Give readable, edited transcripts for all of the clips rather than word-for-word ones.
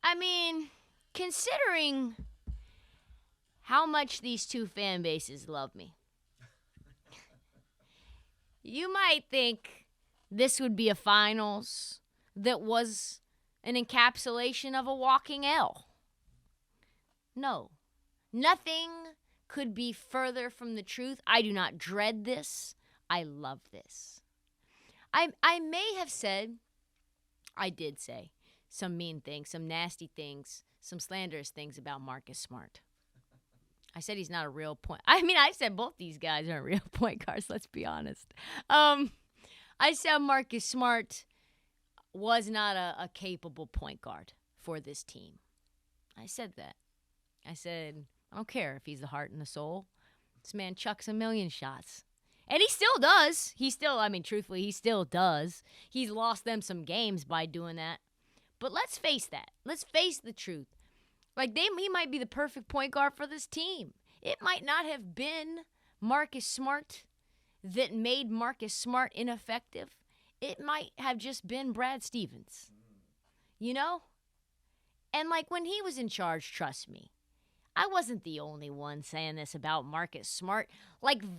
I mean, considering how much these two fan bases love me, you might think this would be a finals that was an encapsulation of a walking L. No. Nothing could be further from the truth. I do not dread this. I love this. I may have said, I did say, some mean things, some nasty things, some slanderous things about Marcus Smart. I said he's not a real point. I mean, I said both these guys aren't real point guards, let's be honest. I said Marcus Smart was not a capable point guard for this team. I said that. I said, I don't care if he's the heart and the soul. This man chucks a million shots. And he still does. Truthfully, he still does. He's lost them some games by doing that. But let's face that. Let's face the truth. He might be the perfect point guard for this team. It might not have been Marcus Smart that made Marcus Smart ineffective. It might have just been Brad Stevens. You know? And when he was in charge, trust me, I wasn't the only one saying this about Marcus Smart.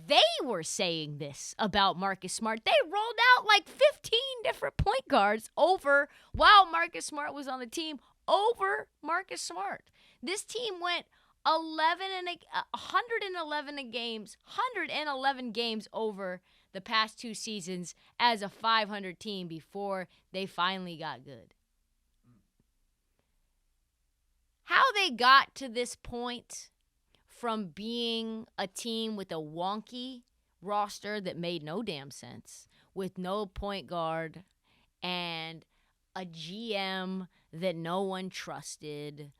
They were saying this about Marcus Smart. They rolled out 15 different point guards over while Marcus Smart was on the team over Marcus Smart. This team went 111 games over the past two seasons as a 500 team before they finally got good. How they got to this point from being a team with a wonky roster that made no damn sense, with no point guard and a GM that no one trusted,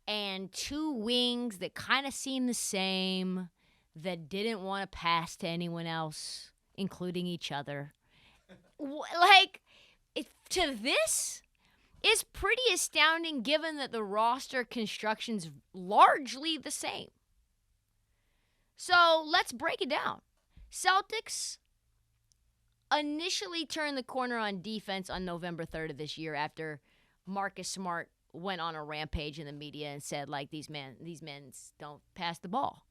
and two wings that kind of seemed the same, that didn't want to pass to anyone else, including each other. To this is pretty astounding given that the roster construction's largely the same. So let's break it down. Celtics initially turned the corner on defense on November 3rd of this year after Marcus Smart went on a rampage in the media and said, these men don't pass the ball.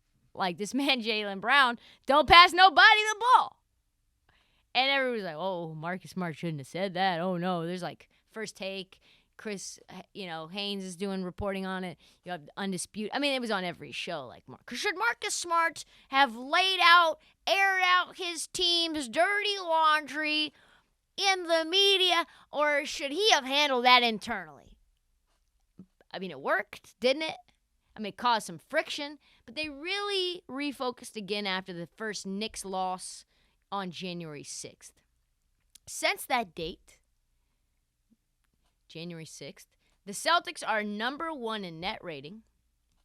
This man, Jaylen Brown, don't pass nobody the ball. And everyone's like, oh, Marcus Smart shouldn't have said that. Oh, no. There's First Take. Chris, Haynes is doing reporting on it. You have Undisputed. It was on every show. Should Marcus Smart have aired out his team's dirty laundry in the media, or should he have handled that internally? It worked, didn't it? It caused some friction, but they really refocused again after the first Knicks loss on January 6th. Since that date, January 6th, the Celtics are number 1 in net rating,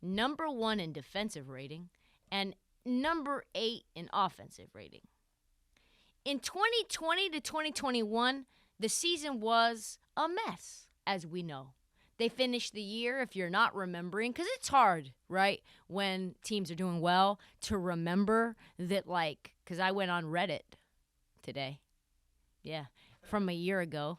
number 1 in defensive rating, and number 8 in offensive rating. In 2020 to 2021, the season was a mess, as we know. They finished the year, if you're not remembering, because it's hard, right, when teams are doing well, to remember that, because I went on Reddit today. Yeah, from a year ago.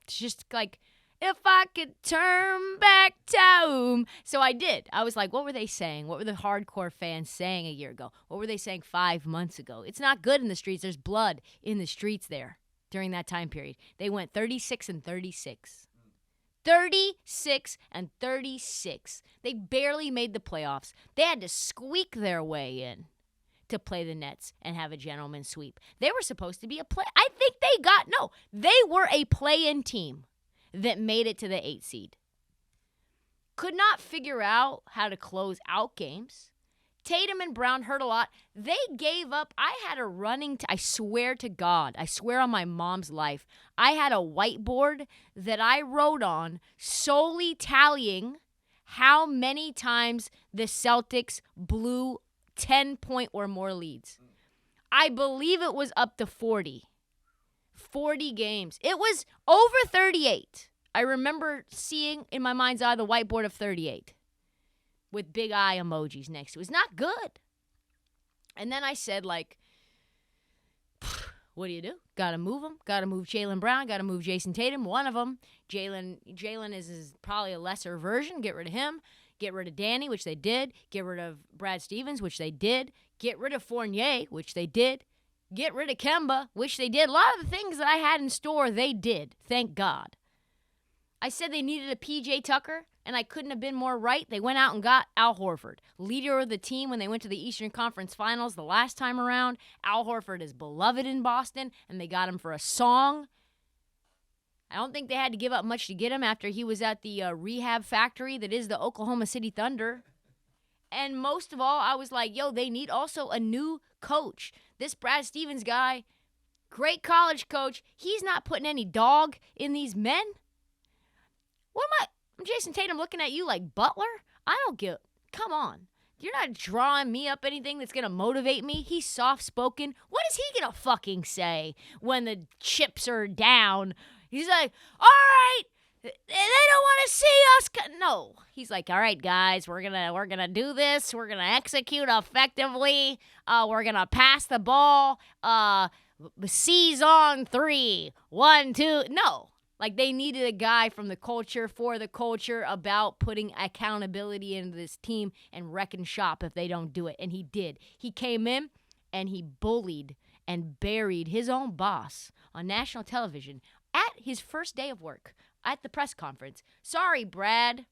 It's just if I could turn back time. So I did. I was what were they saying? What were the hardcore fans saying a year ago? What were they saying 5 months ago? It's not good in the streets. There's blood in the streets there during that time period. They went 36-36. 36-36. They barely made the playoffs. They had to squeak their way in to play the Nets and have a gentleman's sweep. They were supposed to be they were a play-in team that made it to the 8th seed. Could not figure out how to close out games. Tatum and Brown hurt a lot. They gave up. I had a I swear to God, I swear on my mom's life, I had a whiteboard that I wrote on solely tallying how many times the Celtics blew 10-point or more leads. I believe it was up to 40. 40 games. It was over 38. I remember seeing in my mind's eye the whiteboard of 38 with big eye emojis next to it. It's not good. And then I said, what do you do? Got to move them. Got to move Jaylen Brown. Got to move Jason Tatum. One of them. Jalen is probably a lesser version. Get rid of him. Get rid of Danny, which they did. Get rid of Brad Stevens, which they did. Get rid of Fournier, which they did. Get rid of Kemba, which they did. A lot of the things that I had in store, they did. Thank God. I said they needed a P.J. Tucker, and I couldn't have been more right. They went out and got Al Horford, leader of the team when they went to the Eastern Conference Finals the last time around. Al Horford is beloved in Boston, and they got him for a song. I don't think they had to give up much to get him after he was at the rehab factory that is the Oklahoma City Thunder. And most of all, I was like, yo, they need also a new coach. This Brad Stevens guy, great college coach, he's not putting any dog in these men. What am I? I'm Jason Tatum looking at you like Butler? I don't give. Come on. You're not drawing me up anything that's going to motivate me. He's soft-spoken. What is he going to fucking say when the chips are down? He's like, all right, they don't want to see us. No. He's like, all right, guys, we're gonna do this. We're going to execute effectively. We're going to pass the ball. C's on 3. 1, 2. No. Like, they needed a guy from the culture, for the culture, about putting accountability into this team and wrecking shop if they don't do it. And he did. He came in and he bullied and buried his own boss on national television at his first day of work at the press conference. Sorry, Brad.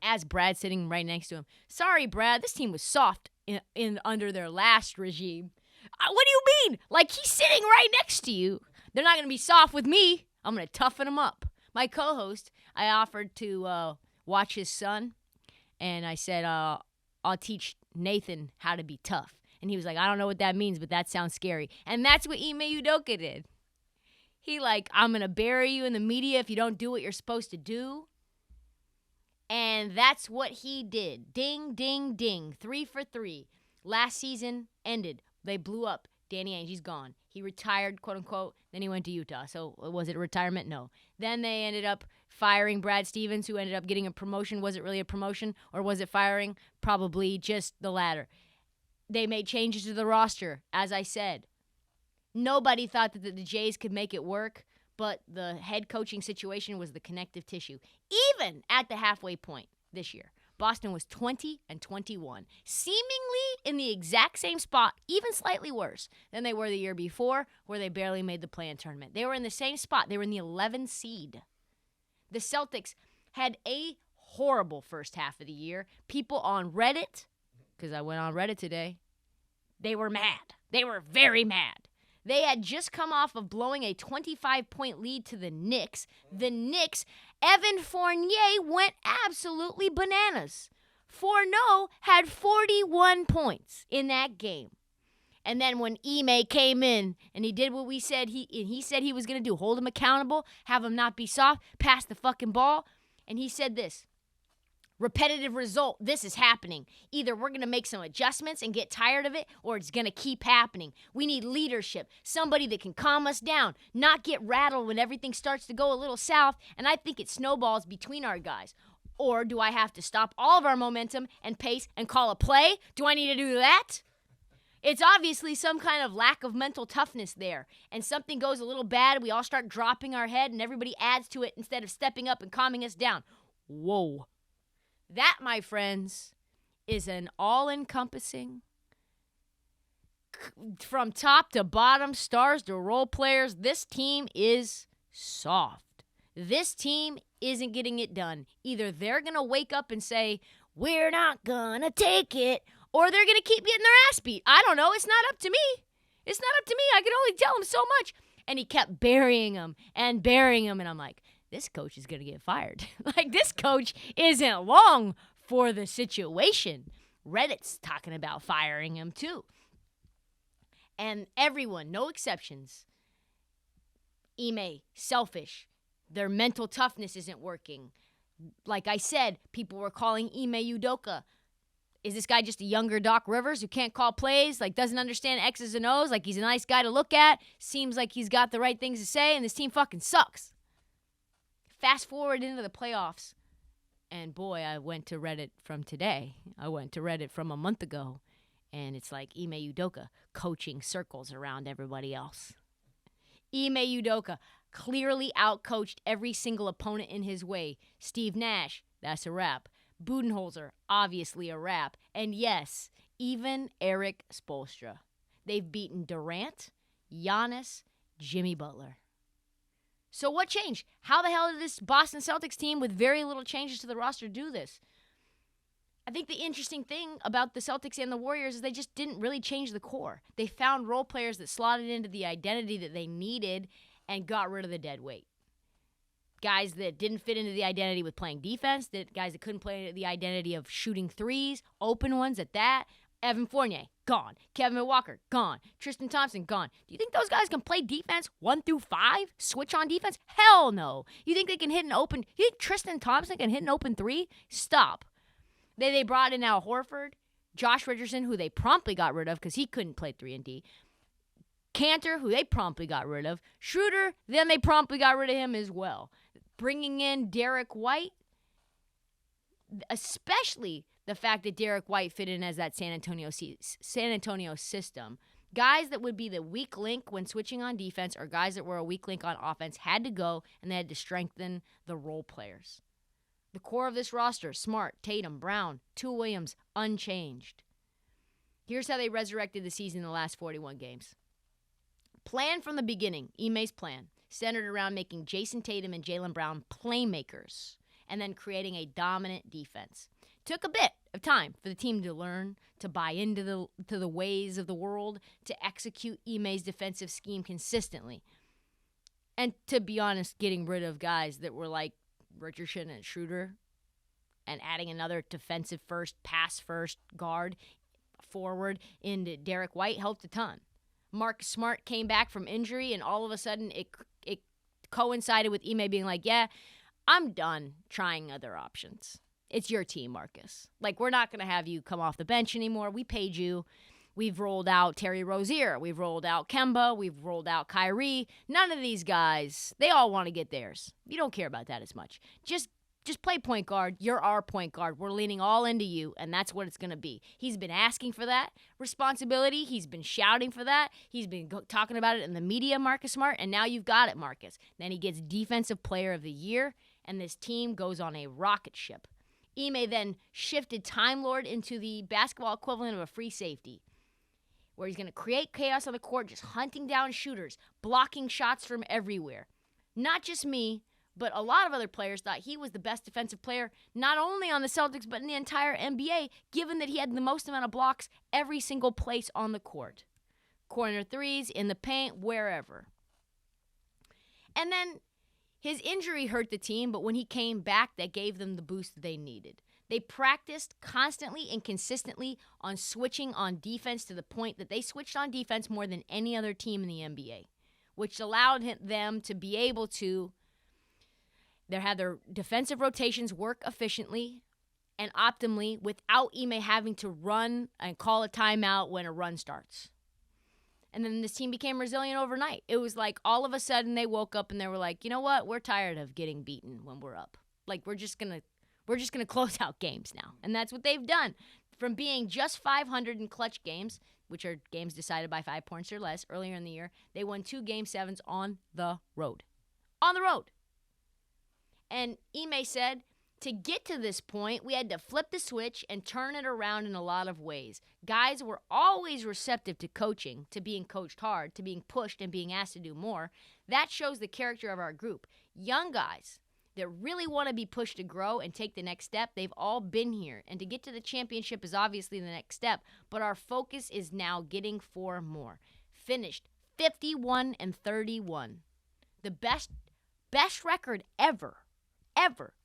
As Brad sitting right next to him. Sorry, Brad. This team was soft in under their last regime. What do you mean? Like, he's sitting right next to you. They're not going to be soft with me. I'm going to toughen him up. My co-host, I offered to watch his son, and I said, I'll teach Nathan how to be tough. And he was like, I don't know what that means, but that sounds scary. And that's what Ime Udoka did. He like, I'm going to bury you in the media if you don't do what you're supposed to do. And that's what he did. Ding, ding, ding. 3 for 3. Last season ended. They blew up. Danny Ainge, he's gone. He retired, quote unquote. Then he went to Utah. So was it a retirement? No. Then they ended up firing Brad Stevens, who ended up getting a promotion. Was it really a promotion, or was it firing? Probably just the latter. They made changes to the roster, as I said. Nobody thought that the Jays could make it work, but the head coaching situation was the connective tissue. Even at the halfway point this year, Boston was 20-21, seemingly in the exact same spot, even slightly worse than they were the year before, where they barely made the play-in tournament. They were in the same spot. They were in the 11th seed. The Celtics had a horrible first half of the year. People on Reddit, because I went on Reddit today, they were mad. They were very mad. They had just come off of blowing a 25-point lead to the Knicks. The Knicks, Evan Fournier went absolutely bananas. Fournier had 41 points in that game. And then when Ime came in and he did what we said he said he was going to do, hold him accountable, have him not be soft, pass the fucking ball. And he said this, repetitive result, this is happening. Either we're going to make some adjustments and get tired of it, or it's going to keep happening. We need leadership, somebody that can calm us down, not get rattled when everything starts to go a little south, and I think it snowballs between our guys. Or do I have to stop all of our momentum and pace and call a play? Do I need to do that? It's obviously some kind of lack of mental toughness there, and something goes a little bad, we all start dropping our head, and everybody adds to it instead of stepping up and calming us down. Whoa. That, my friends, is an all-encompassing, from top to bottom, stars to role players, this team is soft. This team isn't getting it done. Either they're going to wake up and say, we're not going to take it, or they're going to keep getting their ass beat. I don't know. It's not up to me. It's not up to me. I can only tell him so much. And he kept burying him, and I'm like, this coach is going to get fired. Like, this coach isn't long for the situation. Reddit's talking about firing him, too. And everyone, no exceptions. Ime, selfish. Their mental toughness isn't working. Like I said, people were calling Ime Udoka. Is this guy just a younger Doc Rivers who can't call plays, like doesn't understand X's and O's, like he's a nice guy to look at, seems like he's got the right things to say, and this team fucking sucks? Fast forward into the playoffs, and boy, I went to Reddit from today. I went to Reddit from a month ago, and it's like Ime Udoka coaching circles around everybody else. Ime Udoka, clearly outcoached every single opponent in his way. Steve Nash, that's a wrap. Budenholzer, obviously a wrap. And yes, even Eric Spoelstra. They've beaten Durant, Giannis, Jimmy Butler. So what changed? How the hell did this Boston Celtics team with very little changes to the roster do this? I think the interesting thing about the Celtics and the Warriors is they just didn't really change the core. They found role players that slotted into the identity that they needed and got rid of the dead weight. Guys that didn't fit into the identity with playing defense, guys that couldn't play the identity of shooting threes, open ones at that. Evan Fournier, gone. Kevin Walker, gone. Tristan Thompson, gone. Do you think those guys can play defense 1 through 5? Switch on defense? Hell no. You think they can hit an open... You think Tristan Thompson can hit an open 3? Stop. They brought in Al Horford, Josh Richardson, who they promptly got rid of because he couldn't play 3 and D. Cantor, who they promptly got rid of. Schroeder, then they promptly got rid of him as well. Bringing in Derek White, especially the fact that Derek White fit in as that San Antonio system. Guys that would be the weak link when switching on defense or guys that were a weak link on offense had to go, and they had to strengthen the role players. The core of this roster, Smart, Tatum, Brown, Williams, unchanged. Here's how they resurrected the season in the last 41 games. Plan from the beginning, Ime's plan, centered around making Jason Tatum and Jaylen Brown playmakers and then creating a dominant defense. Took a bit of time for the team to learn, to buy into the ways of the world, to execute Ime's defensive scheme consistently. And to be honest, getting rid of guys that were like Richardson and Schroeder and adding another defensive first, pass first guard forward into Derek White helped a ton. Marcus Smart came back from injury, and all of a sudden it coincided with Ime being like, yeah, I'm done trying other options. It's your team, Marcus. Like, we're not going to have you come off the bench anymore. We paid you. We've rolled out Terry Rozier. We've rolled out Kemba. We've rolled out Kyrie. None of these guys, they all want to get theirs. You don't care about that as much. Just play point guard. You're our point guard. We're leaning all into you, and that's what it's going to be. He's been asking for that responsibility. He's been shouting for that. He's been talking about it in the media, Marcus Smart, and now you've got it, Marcus. Then he gets Defensive Player of the Year, and this team goes on a rocket ship. Ime then shifted Time Lord into the basketball equivalent of a free safety, where he's going to create chaos on the court, just hunting down shooters, blocking shots from everywhere. Not just me, but a lot of other players thought he was the best defensive player, not only on the Celtics, but in the entire NBA, given that he had the most amount of blocks every single place on the court. Corner threes, in the paint, wherever. And then his injury hurt the team, but when he came back, that gave them the boost they needed. They practiced constantly and consistently on switching on defense to the point that they switched on defense more than any other team in the NBA, which allowed them to be able to have their defensive rotations work efficiently and optimally without Ime having to run and call a timeout when a run starts. And then this team became resilient overnight. It was like all of a sudden they woke up and they were like, you know what? We're tired of getting beaten when we're up. Like, we're just gonna close out games now. And that's what they've done. From being just 500 in clutch games, which are games decided by 5 points or less earlier in the year, they won 2 Game 7s on the road. On the road. And Ime said, to get to this point, we had to flip the switch and turn it around in a lot of ways. Guys were always receptive to coaching, to being coached hard, to being pushed and being asked to do more. That shows the character of our group. Young guys that really want to be pushed to grow and take the next step, they've all been here. And to get to the championship is obviously the next step, but our focus is now getting 4 more. Finished 51-31. The best record ever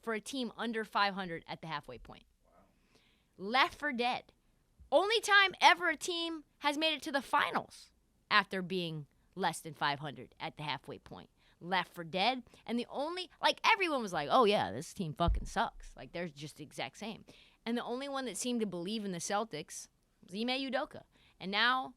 for a team under 500 at the halfway point. Wow. Left for dead. Only time ever a team has made it to the finals after being less than 500 at the halfway point. Left for dead. And the only, everyone was like, oh yeah, this team fucking sucks. Like, they're just the exact same. And the only one that seemed to believe in the Celtics was Ime Udoka. And now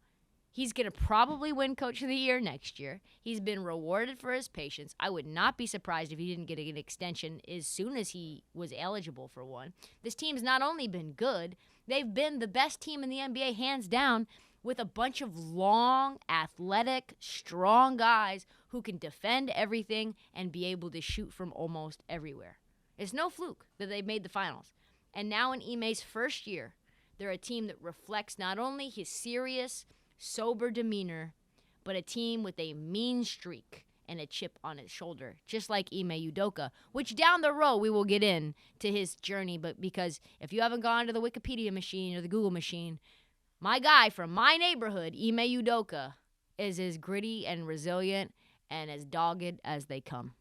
he's going to probably win Coach of the Year next year. He's been rewarded for his patience. I would not be surprised if he didn't get an extension as soon as he was eligible for one. This team's not only been good, they've been the best team in the NBA, hands down, with a bunch of long, athletic, strong guys who can defend everything and be able to shoot from almost everywhere. It's no fluke that they made the finals. And now in Ime's first year, they're a team that reflects not only his serious, sober demeanor, but a team with a mean streak and a chip on its shoulder, just like Ime Udoka, which down the road we will get in to his journey. But because if you haven't gone to the Wikipedia machine or the Google machine, my guy from my neighborhood, Ime Udoka, is as gritty and resilient and as dogged as they come.